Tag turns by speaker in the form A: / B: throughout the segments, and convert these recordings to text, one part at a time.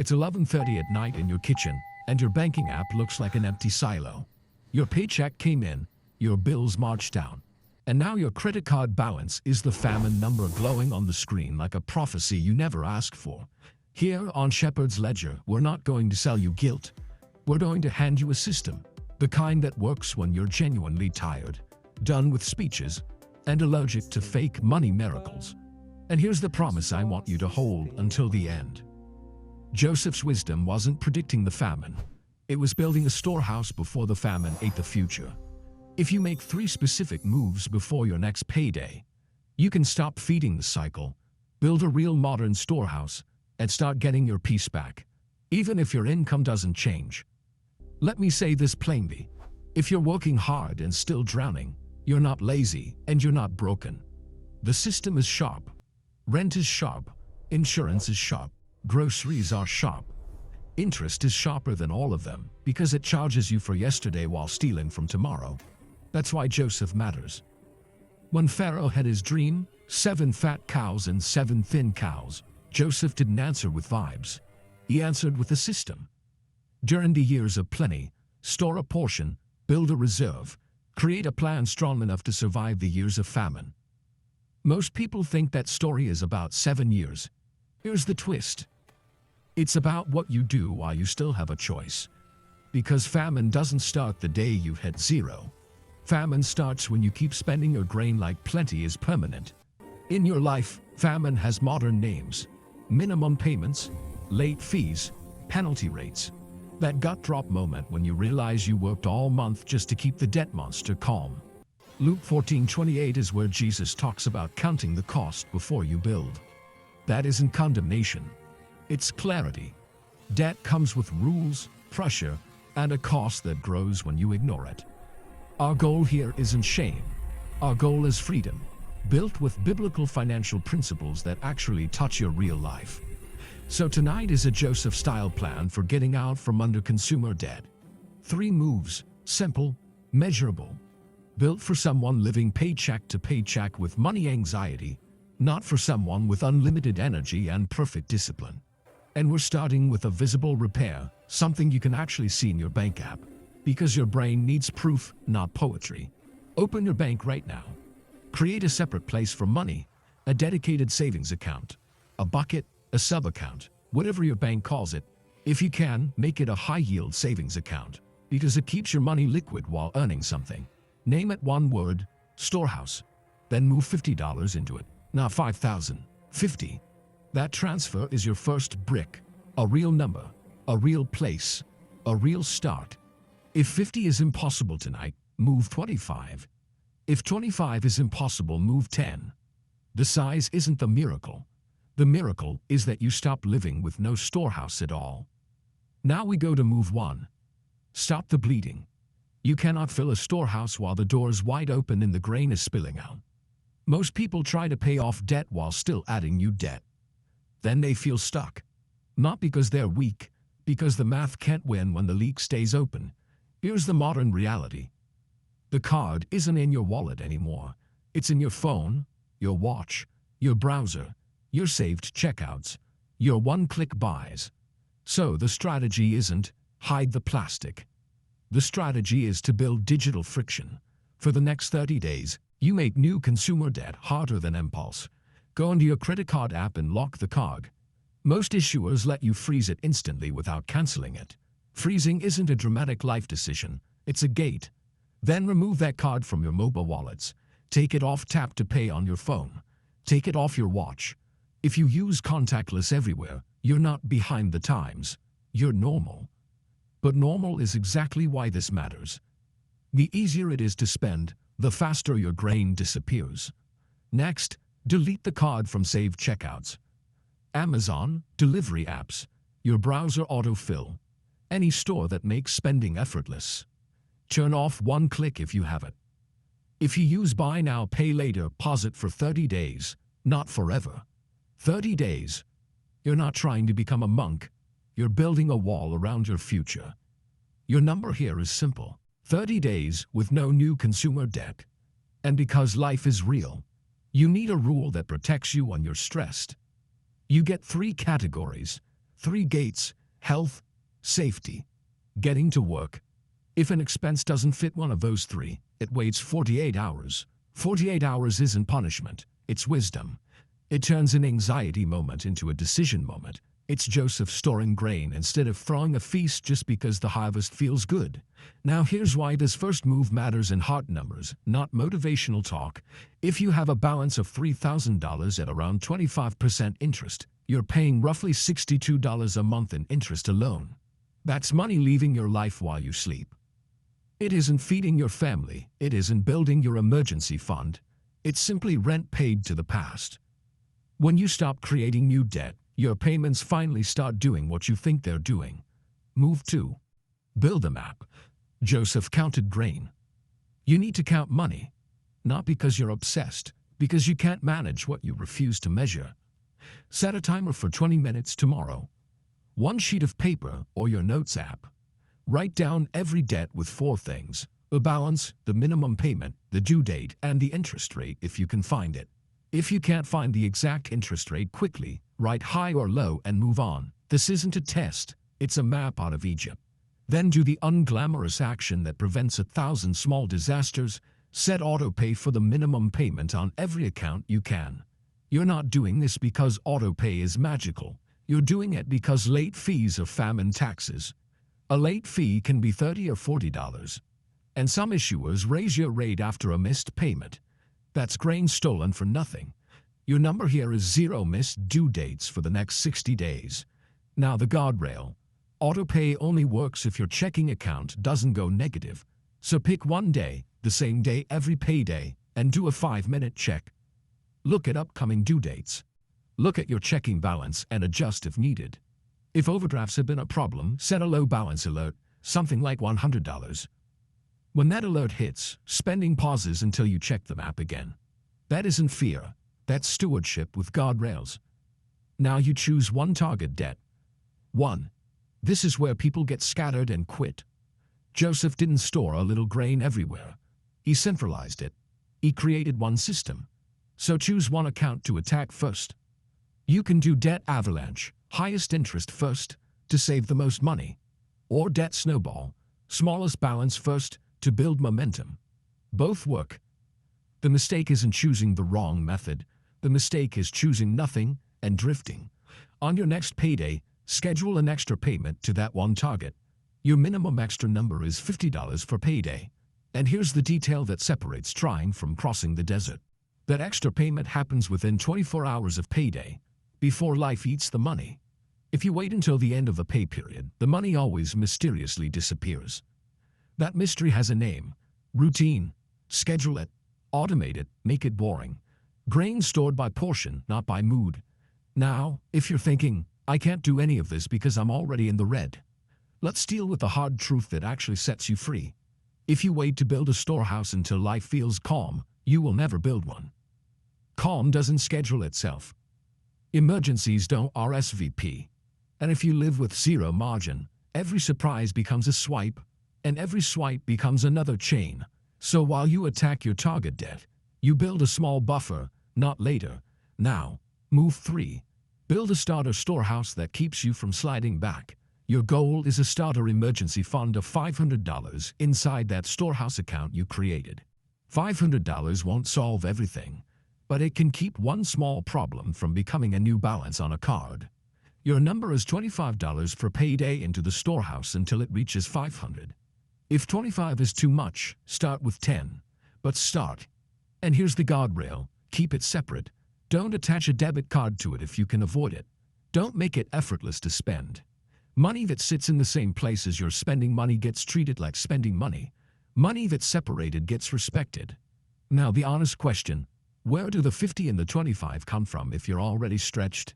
A: It's 11:30 at night in your kitchen, and your banking app looks like an empty silo. Your paycheck came in, your bills marched down, and now your credit card balance is the famine number glowing on the screen like a prophecy you never asked for. Here on Shepherd's Ledger, we're not going to sell you guilt. We're going to hand you a system, the kind that works when you're genuinely tired, done with speeches, and allergic to fake money miracles. And here's the promise I want you to hold until the end. Joseph's wisdom wasn't predicting the famine. It was building a storehouse before the famine ate the future. If you make 3 specific moves before your next payday, you can stop feeding the cycle, build a real modern storehouse, and start getting your peace back, even if your income doesn't change. Let me say this plainly. If you're working hard and still drowning, you're not lazy and you're not broken. The system is sharp. Rent is sharp. Insurance is sharp. Groceries are sharp. Interest is sharper than all of them because it charges you for yesterday while stealing from tomorrow. That's why Joseph matters. When Pharaoh had his dream, 7 fat cows and 7 thin cows, Joseph didn't answer with vibes. He answered with a system. During the years of plenty, store a portion, build a reserve, create a plan strong enough to survive the years of famine. Most people think that story is about 7 years. Here's the twist. It's about what you do while you still have a choice. Because famine doesn't start the day you hit 0. Famine starts when you keep spending your grain like plenty is permanent. In your life, famine has modern names. Minimum payments, late fees, penalty rates. That gut drop moment when you realize you worked all month just to keep the debt monster calm. Luke 14:28 is where Jesus talks about counting the cost before you build. That isn't condemnation. It's clarity. Debt comes with rules, pressure, and a cost that grows when you ignore it. Our goal here isn't shame. Our goal is freedom, built with biblical financial principles that actually touch your real life. So tonight is a Joseph-style plan for getting out from under consumer debt. 3 moves, simple, measurable, built for someone living paycheck to paycheck with money anxiety, not for someone with unlimited energy and perfect discipline. And we're starting with a visible repair, something you can actually see in your bank app, because your brain needs proof, not poetry. Open your bank right now. Create a separate place for money, a dedicated savings account, a bucket, a sub-account, whatever your bank calls it. If you can, make it a high-yield savings account, because it keeps your money liquid while earning something. Name it one word, storehouse. Then move $50 into it, not 5,000, 50. That transfer is your first brick, a real number, a real place, a real start. If 50 is impossible tonight, move 25. If 25 is impossible, move 10. The size isn't the miracle. The miracle is that you stop living with no storehouse at all. Now we go to move 1. Stop the bleeding. You cannot fill a storehouse while the door's wide open and the grain is spilling out. Most people try to pay off debt while still adding new debt. Then they feel stuck. Not because they're weak, because the math can't win when the leak stays open. Here's the modern reality. The card isn't in your wallet anymore. It's in your phone, your watch, your browser, your saved checkouts, your one-click buys. So the strategy isn't hide the plastic. The strategy is to build digital friction. For the next 30 days, you make new consumer debt harder than impulse. Go into your credit card app and lock the card. Most issuers let you freeze it instantly without canceling it. Freezing isn't a dramatic life decision, it's a gate. Then remove that card from your mobile wallets. Take it off tap to pay on your phone. Take it off your watch. If you use contactless everywhere, you're not behind the times. You're normal. But normal is exactly why this matters. The easier it is to spend, the faster your grain disappears. Next, delete the card from saved checkouts. Amazon, delivery apps, your browser autofill, any store that makes spending effortless. Turn off one click if you have it. If you use buy now, pay later, pause it for 30 days, not forever. 30 days. You're not trying to become a monk. You're building a wall around your future. Your number here is simple. 30 days with no new consumer debt. And because life is real, you need a rule that protects you when you're stressed. You get 3 categories, 3 gates: health, safety, getting to work. If an expense doesn't fit one of those 3, it waits 48 hours. 48 hours isn't punishment, it's wisdom. It turns an anxiety moment into a decision moment. It's Joseph storing grain instead of throwing a feast just because the harvest feels good. Now here's why this first move matters in hard numbers, not motivational talk. If you have a balance of $3,000 at around 25% interest, you're paying roughly $62 a month in interest alone. That's money leaving your life while you sleep. It isn't feeding your family, it isn't building your emergency fund. It's simply rent paid to the past. When you stop creating new debt, your payments finally start doing what you think they're doing. Move 2. Build a map. Joseph counted grain. You need to count money, not because you're obsessed, because you can't manage what you refuse to measure. Set a timer for 20 minutes tomorrow. One sheet of paper or your notes app. Write down every debt with 4 things: the balance, the minimum payment, the due date, and the interest rate if you can find it. If you can't find the exact interest rate quickly, write high or low and move on. This isn't a test, it's a map out of Egypt. Then do the unglamorous action that prevents 1,000 small disasters. Set autopay for the minimum payment on every account you can. You're not doing this because autopay is magical. You're doing it because late fees are famine taxes. A late fee can be $30 or $40. And some issuers raise your rate after a missed payment. That's grain stolen for nothing. Your number here is 0 missed due dates for the next 60 days. Now the guardrail. Autopay only works if your checking account doesn't go negative. So pick one day, the same day every payday, and do a 5-minute check. Look at upcoming due dates. Look at your checking balance and adjust if needed. If overdrafts have been a problem, set a low balance alert, something like $100. When that alert hits, spending pauses until you check the map again. That isn't fear, that's stewardship with guardrails. Now you choose one target debt. 1. This is where people get scattered and quit. Joseph didn't store a little grain everywhere. He centralized it. He created one system. So choose one account to attack first. You can do debt avalanche, highest interest first, to save the most money. Or debt snowball, smallest balance first, to build momentum. Both work. The mistake isn't choosing the wrong method. The mistake is choosing nothing and drifting. On your next payday, schedule an extra payment to that one target. Your minimum extra number is $50 for payday. And here's the detail that separates trying from crossing the desert. That extra payment happens within 24 hours of payday, before life eats the money. If you wait until the end of the pay period, the money always mysteriously disappears. That mystery has a name: routine. Schedule it, automate it, make it boring. Grain stored by portion, not by mood. Now, if you're thinking, I can't do any of this because I'm already in the red, let's deal with the hard truth that actually sets you free. If you wait to build a storehouse until life feels calm, you will never build one. Calm doesn't schedule itself. Emergencies don't RSVP. And if you live with 0 margin, every surprise becomes a swipe, and every swipe becomes another chain. So while you attack your target debt, you build a small buffer, not later. Now, move 3. Build a starter storehouse that keeps you from sliding back. Your goal is a starter emergency fund of $500 inside that storehouse account you created. $500 won't solve everything, but it can keep one small problem from becoming a new balance on a card. Your number is $25 for payday into the storehouse until it reaches $500. If 25 is too much, start with 10. But start. And here's the guardrail: keep it separate. Don't attach a debit card to it if you can avoid it. Don't make it effortless to spend. Money that sits in the same place as your spending money gets treated like spending money. Money that's separated gets respected. Now the honest question: where do the 50 and the 25 come from if you're already stretched?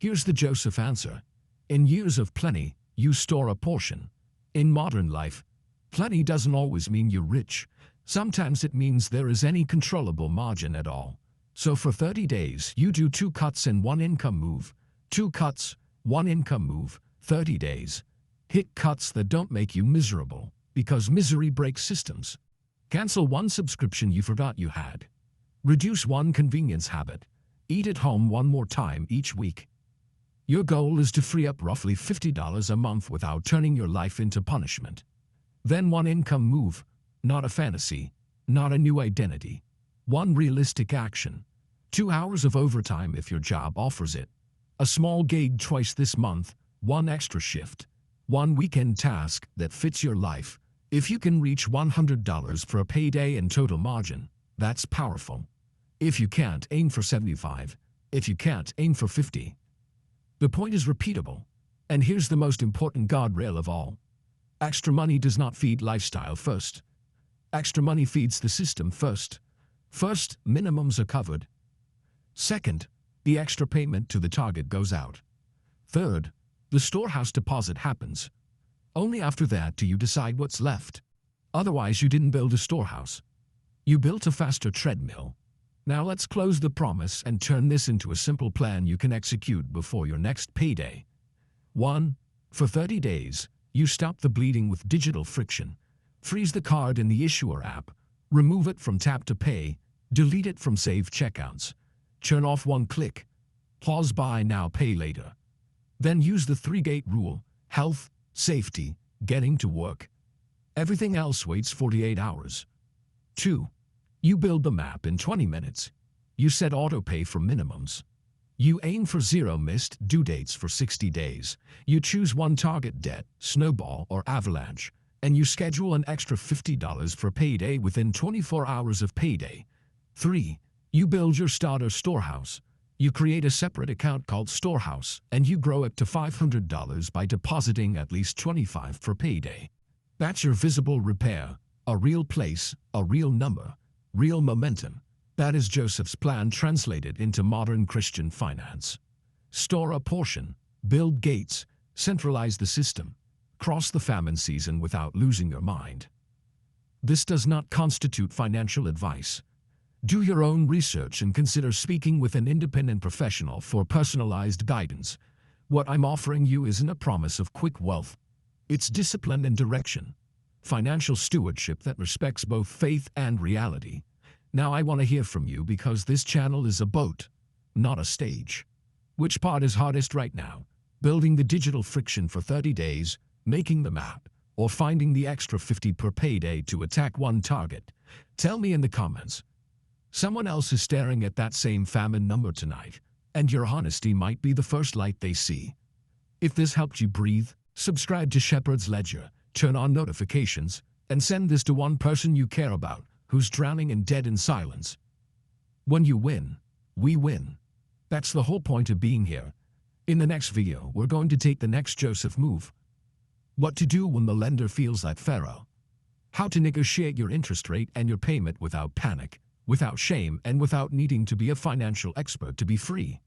A: Here's the Joseph answer. In years of plenty, you store a portion. In modern life, plenty doesn't always mean you're rich. Sometimes it means there is any controllable margin at all. So for 30 days, you do 2 cuts and 1 income move. 2 cuts, 1 income move, 30 days. Hit cuts that don't make you miserable, because misery breaks systems. Cancel 1 subscription you forgot you had. Reduce 1 convenience habit. Eat at home 1 more time each week. Your goal is to free up roughly $50 a month without turning your life into punishment. Then one income move, not a fantasy, not a new identity. One realistic action. 2 hours of overtime if your job offers it. A small gig twice this month, one extra shift. One weekend task that fits your life. If you can reach $100 for a payday in total margin, that's powerful. If you can't, aim for 75. If you can't, aim for 50. The point is repeatable. And here's the most important guardrail of all. Extra money does not feed lifestyle first. Extra money feeds the system first. First, minimums are covered. Second, the extra payment to the target goes out. Third, the storehouse deposit happens. Only after that do you decide what's left. Otherwise, you didn't build a storehouse. You built a faster treadmill. Now let's close the promise and turn this into a simple plan you can execute before your next payday. 1. For 30 days, you stop the bleeding with digital friction. Freeze the card in the issuer app. Remove it from tap to pay. Delete it from save checkouts. Turn off one click. Pause buy now, pay later. Then use the 3-gate rule: health, safety, getting to work. Everything else waits 48 hours. 2. You build the map in 20 minutes. You set autopay for minimums. You aim for 0 missed due dates for 60 days. You choose one target: debt, snowball, or avalanche. And you schedule an extra $50 for payday within 24 hours of payday. 3. You build your starter storehouse. You create a separate account called Storehouse, and you grow it to $500 by depositing at least $25 for payday. That's your visible repair, a real place, a real number, real momentum. That is Joseph's plan translated into modern Christian finance. Store a portion, build gates, centralize the system, cross the famine season without losing your mind. This does not constitute financial advice. Do your own research and consider speaking with an independent professional for personalized guidance. What I'm offering you isn't a promise of quick wealth. It's discipline and direction. Financial stewardship that respects both faith and reality. Now I want to hear from you because this channel is a boat, not a stage. Which part is hardest right now? Building the digital friction for 30 days, making the map, or finding the extra 50 per payday to attack one target? Tell me in the comments. Someone else is staring at that same famine number tonight, and your honesty might be the first light they see. If this helped you breathe, subscribe to Shepherd's Ledger, turn on notifications, and send this to one person you care about who's drowning in debt and silence. When you win, we win. That's the whole point of being here. In the next video, we're going to take the next Joseph move. What to do when the lender feels like Pharaoh. How to negotiate your interest rate and your payment without panic, without shame, and without needing to be a financial expert to be free.